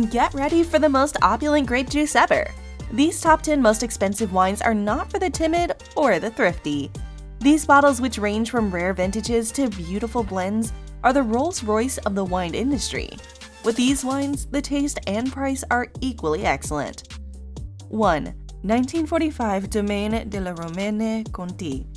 Get ready for the most opulent grape juice ever! These top 10 most expensive wines are not for the timid or the thrifty. These bottles, which range from rare vintages to beautiful blends, are the Rolls-Royce of the wine industry. With these wines, the taste and price are equally excellent. 1. 1945 Domaine de la Romanée-Conti.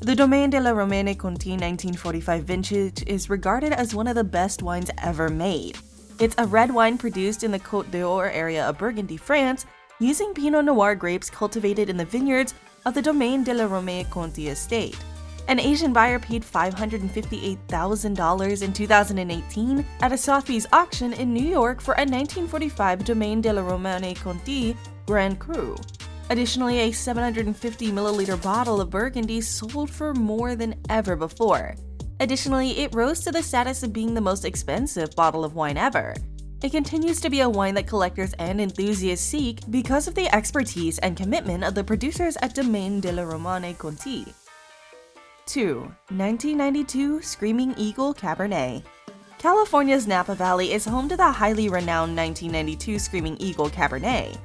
The Domaine de la Romanée-Conti 1945 vintage is regarded as one of the best wines ever made. It's a red wine produced in the Côte d'Or area of Burgundy, France, using Pinot Noir grapes cultivated in the vineyards of the Domaine de la Romanée-Conti estate. An Asian buyer paid $558,000 in 2018 at a Sotheby's auction in New York for a 1945 Domaine de la Romanée-Conti Grand Cru. Additionally, a 750ml bottle of Burgundy sold for more than ever before. Additionally, it rose to the status of being the most expensive bottle of wine ever. It continues to be a wine that collectors and enthusiasts seek because of the expertise and commitment of the producers at Domaine de la Romanée-Conti. 2. 1992 Screaming Eagle Cabernet. California's Napa Valley is home to the highly renowned 1992 Screaming Eagle Cabernet.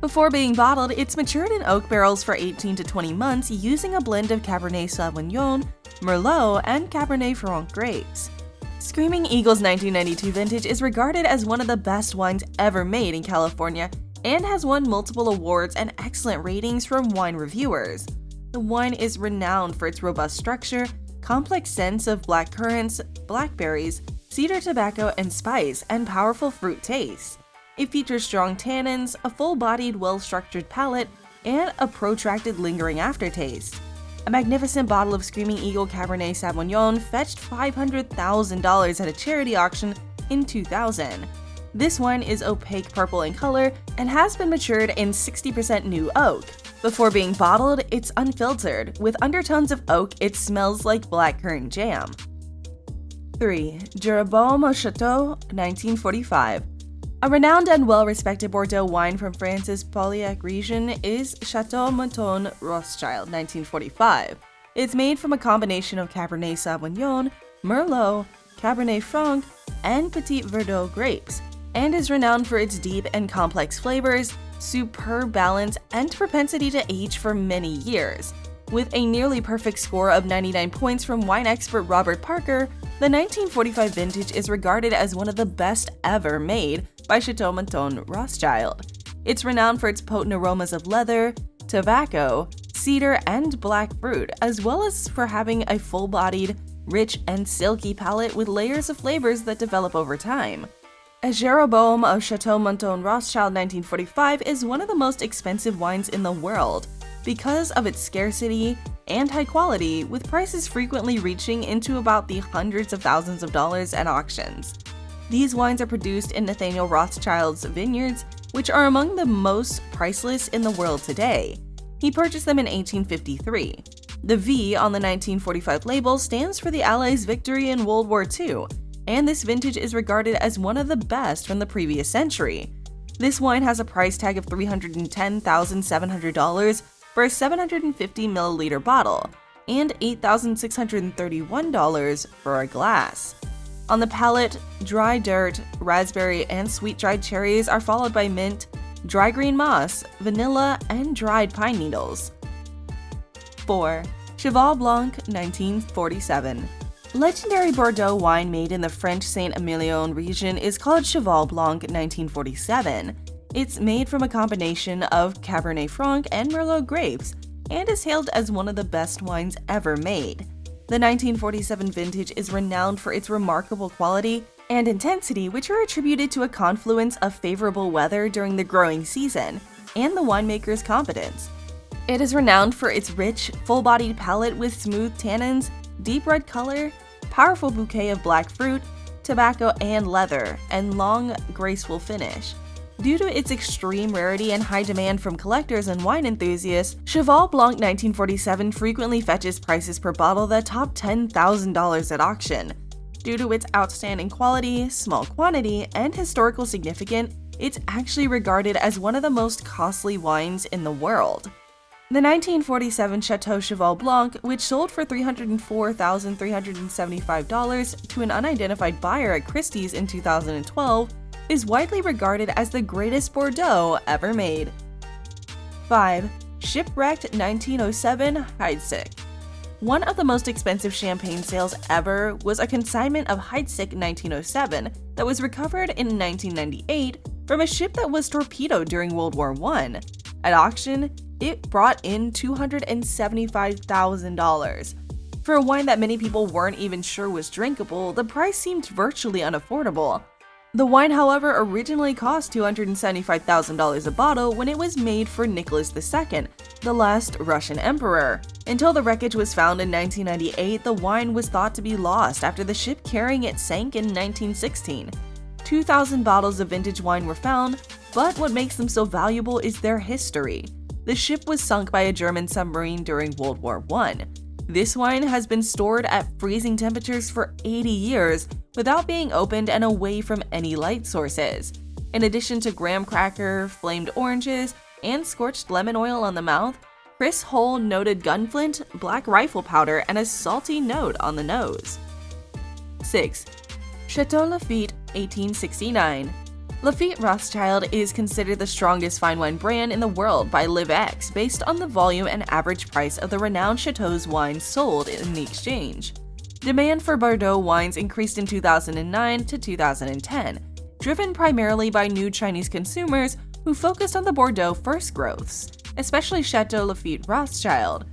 Before being bottled, it's matured in oak barrels for 18 to 20 months using a blend of Cabernet Sauvignon, Merlot, and Cabernet Franc grapes. Screaming Eagle's 1992 vintage is regarded as one of the best wines ever made in California and has won multiple awards and excellent ratings from wine reviewers. The wine is renowned for its robust structure, complex scents of black currants, blackberries, cedar tobacco, and spice, and powerful fruit taste. It features strong tannins, a full-bodied, well-structured palate, and a protracted lingering aftertaste. A magnificent bottle of Screaming Eagle Cabernet Sauvignon fetched $500,000 at a charity auction in 2000. This wine is opaque purple in color and has been matured in 60% new oak. Before being bottled, it's unfiltered. With undertones of oak, it smells like blackcurrant jam. 3. Jeroboam au Château 1945. A renowned and well-respected Bordeaux wine from France's Pauillac region is Château Rothschild 1945. It's made from a combination of Cabernet Sauvignon, Merlot, Cabernet Franc, and Petit Verdot grapes, and is renowned for its deep and complex flavors, superb balance, and propensity to age for many years. With a nearly perfect score of 99 points from wine expert Robert Parker, the 1945 vintage is regarded as one of the best ever made by Château Rothschild. It's renowned for its potent aromas of leather, tobacco, cedar, and black fruit, as well as for having a full-bodied, rich, and silky palate with layers of flavors that develop over time. A Jeroboam au Château Rothschild 1945 is one of the most expensive wines in the world because of its scarcity and high quality, with prices frequently reaching into about the hundreds of thousands of dollars at auctions. These wines are produced in Nathaniel Rothschild's vineyards, which are among the most priceless in the world today. He purchased them in 1853. The V on the 1945 label stands for the Allies' victory in World War II, and this vintage is regarded as one of the best from the previous century. This wine has a price tag of $310,700 for a 750ml bottle, and $8,631 for a glass. On the palate, dry dirt, raspberry, and sweet-dried cherries are followed by mint, dry green moss, vanilla, and dried pine needles. 4. Cheval Blanc 1947. Legendary Bordeaux wine made in the French Saint-Emilion region is called Cheval Blanc 1947. It's made from a combination of Cabernet Franc and Merlot grapes, and is hailed as one of the best wines ever made. The 1947 vintage is renowned for its remarkable quality and intensity, which are attributed to a confluence of favorable weather during the growing season and the winemaker's competence. It is renowned for its rich, full-bodied palate with smooth tannins, deep red color, powerful bouquet of black fruit, tobacco, and leather, and long, graceful finish. Due to its extreme rarity and high demand from collectors and wine enthusiasts, Cheval Blanc 1947 frequently fetches prices per bottle that top $10,000 at auction. Due to its outstanding quality, small quantity, and historical significance, it's actually regarded as one of the most costly wines in the world. The 1947 Château Cheval Blanc, which sold for $304,375 to an unidentified buyer at Christie's in 2012, is widely regarded as the greatest Bordeaux ever made. 5. Shipwrecked 1907 Heidsieck. One of the most expensive champagne sales ever was a consignment of Heidsieck 1907 that was recovered in 1998 from a ship that was torpedoed during World War I. At auction, it brought in $275,000. For a wine that many people weren't even sure was drinkable, the price seemed virtually unaffordable. The wine, however, originally cost $275,000 a bottle when it was made for Nicholas II, the last Russian emperor. Until the wreckage was found in 1998, the wine was thought to be lost after the ship carrying it sank in 1916. 2,000 bottles of vintage wine were found, but what makes them so valuable is their history. The ship was sunk by a German submarine during World War I. This wine has been stored at freezing temperatures for 80 years without being opened and away from any light sources. In addition to graham cracker, flamed oranges, and scorched lemon oil on the mouth, Chris Hull noted gunflint, black rifle powder, and a salty note on the nose. 6. Château Lafite 1869. Lafite Rothschild is considered the strongest fine wine brand in the world by LivX based on the volume and average price of the renowned Chateau's wines sold in the exchange. Demand for Bordeaux wines increased in 2009 to 2010, driven primarily by new Chinese consumers who focused on the Bordeaux first growths, especially Château Lafite Rothschild.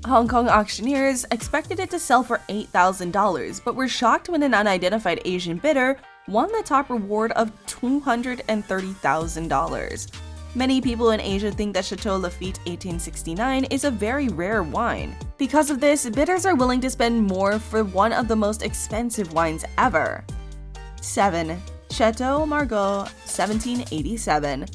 Hong Kong auctioneers expected it to sell for $8,000, but were shocked when an unidentified Asian bidder won the top reward of $230,000. Many people in Asia think that Château Lafite 1869 is a very rare wine. Because of this, bidders are willing to spend more for one of the most expensive wines ever. 7. Château Margaux 1787.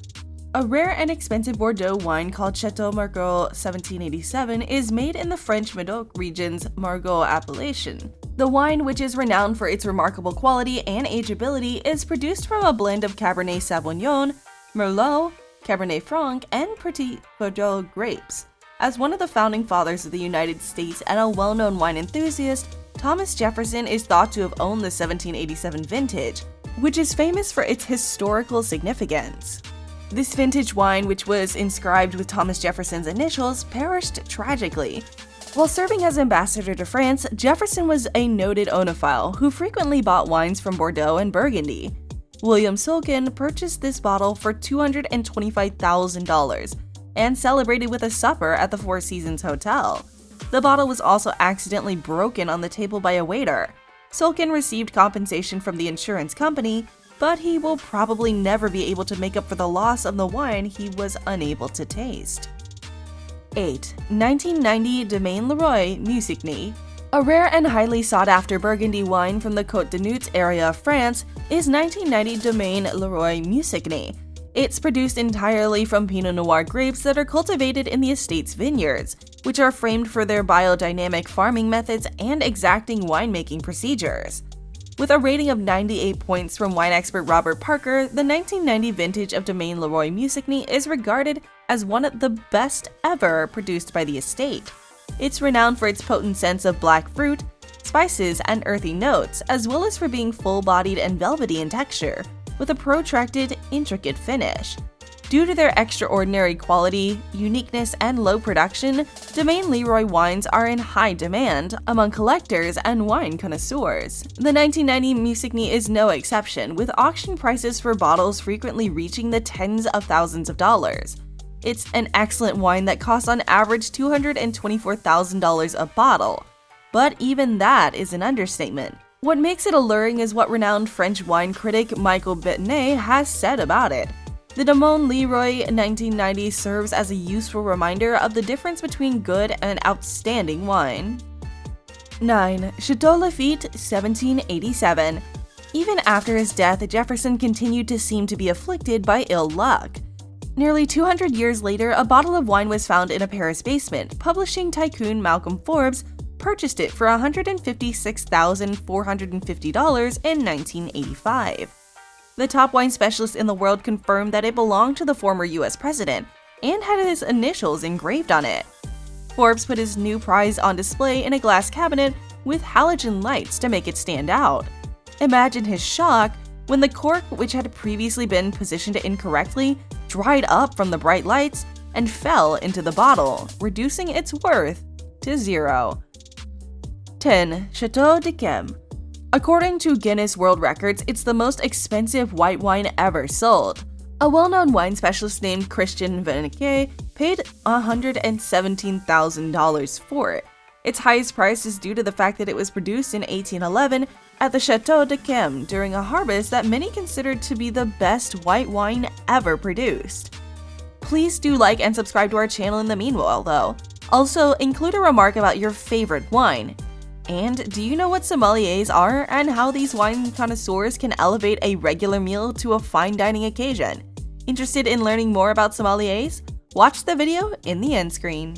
A rare and expensive Bordeaux wine called Château Margaux 1787 is made in the French Medoc region's Margaux appellation. The wine, which is renowned for its remarkable quality and ageability, is produced from a blend of Cabernet Sauvignon, Merlot, Cabernet Franc, and Petit Verdot grapes. As one of the founding fathers of the United States and a well-known wine enthusiast, Thomas Jefferson is thought to have owned the 1787 vintage, which is famous for its historical significance. This vintage wine, which was inscribed with Thomas Jefferson's initials, perished tragically. While serving as ambassador to France, Jefferson was a noted oenophile who frequently bought wines from Bordeaux and Burgundy. William Silken purchased this bottle for $225,000 and celebrated with a supper at the Four Seasons Hotel. The bottle was also accidentally broken on the table by a waiter. Silken received compensation from the insurance company, but he will probably never be able to make up for the loss of the wine he was unable to taste. 8. 1990 Domaine Leroy Musigny. A rare and highly sought-after Burgundy wine from the Côte d'Azur area of France is 1990 Domaine Leroy Musigny. It's produced entirely from Pinot Noir grapes that are cultivated in the estate's vineyards, which are famed for their biodynamic farming methods and exacting winemaking procedures. With a rating of 98 points from wine expert Robert Parker, the 1990 vintage of Domaine Leroy Musigny is regarded as one of the best ever produced by the estate. It's renowned for its potent scents of black fruit, spices, and earthy notes, as well as for being full-bodied and velvety in texture, with a protracted, intricate finish. Due to their extraordinary quality, uniqueness, and low production, Domaine Leroy wines are in high demand among collectors and wine connoisseurs. The 1990 Musigny is no exception, with auction prices for bottles frequently reaching the tens of thousands of dollars. It's an excellent wine that costs on average $224,000 a bottle, but even that is an understatement. What makes it alluring is what renowned French wine critic Michael Bettenet has said about it. The Domaine Leroy 1990 serves as a useful reminder of the difference between good and outstanding wine. 9. Château Lafite 1787. Even after his death, Jefferson continued to seem to be afflicted by ill luck. Nearly 200 years later, a bottle of wine was found in a Paris basement. Publishing tycoon Malcolm Forbes purchased it for $156,450 in 1985. The top wine specialist in the world confirmed that it belonged to the former US president and had his initials engraved on it. Forbes put his new prize on display in a glass cabinet with halogen lights to make it stand out. Imagine his shock when the cork, which had previously been positioned incorrectly, dried up from the bright lights and fell into the bottle, reducing its worth to 0. 10. Château de Chem. According to Guinness World Records, it's the most expensive white wine ever sold. A well-known wine specialist named Christian Vinicke paid $117,000 for it. Its highest price is due to the fact that it was produced in 1811 at the Château de Chem during a harvest that many considered to be the best white wine ever produced. Please do like and subscribe to our channel in the meanwhile, though. Also, include a remark about your favorite wine. And do you know what sommeliers are and how these wine connoisseurs can elevate a regular meal to a fine dining occasion? Interested in learning more about sommeliers? Watch the video in the end screen.